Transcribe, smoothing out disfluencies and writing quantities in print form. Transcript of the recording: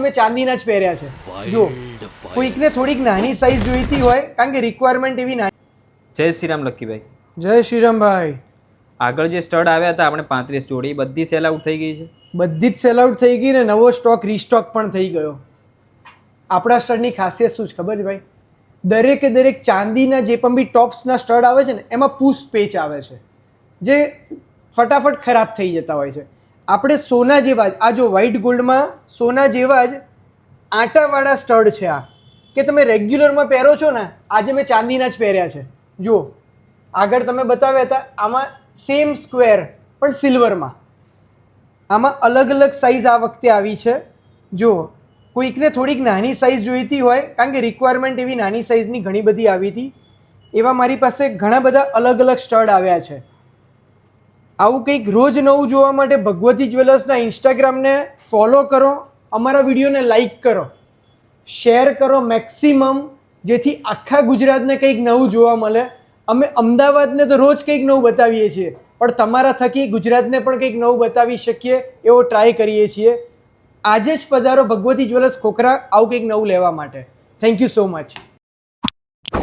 મેં ચાંદીના જ પહેર્યા છે. જો કોઈકને થોડીક નાની સાઈઝ જોઈતી હોય કારણ કે રિક્વાયરમેન્ટ એવી નાની. જય શ્રી રામ લક્કીભાઈ. જય શ્રીરામભાઈ. આગળ જે સ્ટડ આવ્યા હતા આપણે 35 જોડી બધી સેલ આઉટ થઈ ગઈ છે. બધી જ સેલ આઉટ થઈ ગઈ ને નવો સ્ટોક રીસ્ટોક પણ થઈ ગયો. આપણા સ્ટડની ખાસિયત શું છે ખબર છે ભાઈ? દરેકે દરેક ચાંદીના જે પણ બી ટોપ્સના સ્ટડ આવે છે ને એમાં પુશ પેચ આવે છે જે ફટાફટ ખરાબ થઈ જતા હોય છે. આપણે સોના જેવા જ આ જો વ્હાઇટ ગોલ્ડમાં સોના જેવા જ આંટાવાળા સ્ટડ છે આ કે તમે રેગ્યુલરમાં પહેરો છો ને. આજે મેં ચાંદીના જ પહેર્યા છે. જુઓ આગળ તમે બતાવ્યા હતા આમાં સેમ સ્ક્વેર પણ સિલ્વરમાં. આમાં અલગ અલગ સાઇઝ આ વખતે આવી છે. જુઓ કોઈકને થોડીક નાની સાઇઝ જોઈતી હોય કારણ કે રિક્વાયરમેન્ટ એવી નાની સાઇઝની ઘણી બધી આવી હતી. એવા મારી પાસે ઘણા બધા અલગ અલગ સ્ટડ આવ્યા છે. આવું કંઈક રોજ નવું જોવા માટે ભગવતી જ્વેલર્સના ઇન્સ્ટાગ્રામને ફોલો કરો, અમારા વિડીયોને લાઈક કરો, શેર કરો મેક્સિમમ, જેથી આખા ગુજરાતને કંઈક નવું જોવા મળે. અમે અમદાવાદને તો રોજ કંઈક નવું બતાવીએ છીએ પણ તમારા થકી ગુજરાતને પણ કંઈક નવું બતાવી શકીએ એવો ટ્રાય કરીએ છીએ. આજે જ પધારો ભગવતી જ્વેલર્સ ખોખરા આવું કંઈક નવું લેવા માટે. Thank you so much.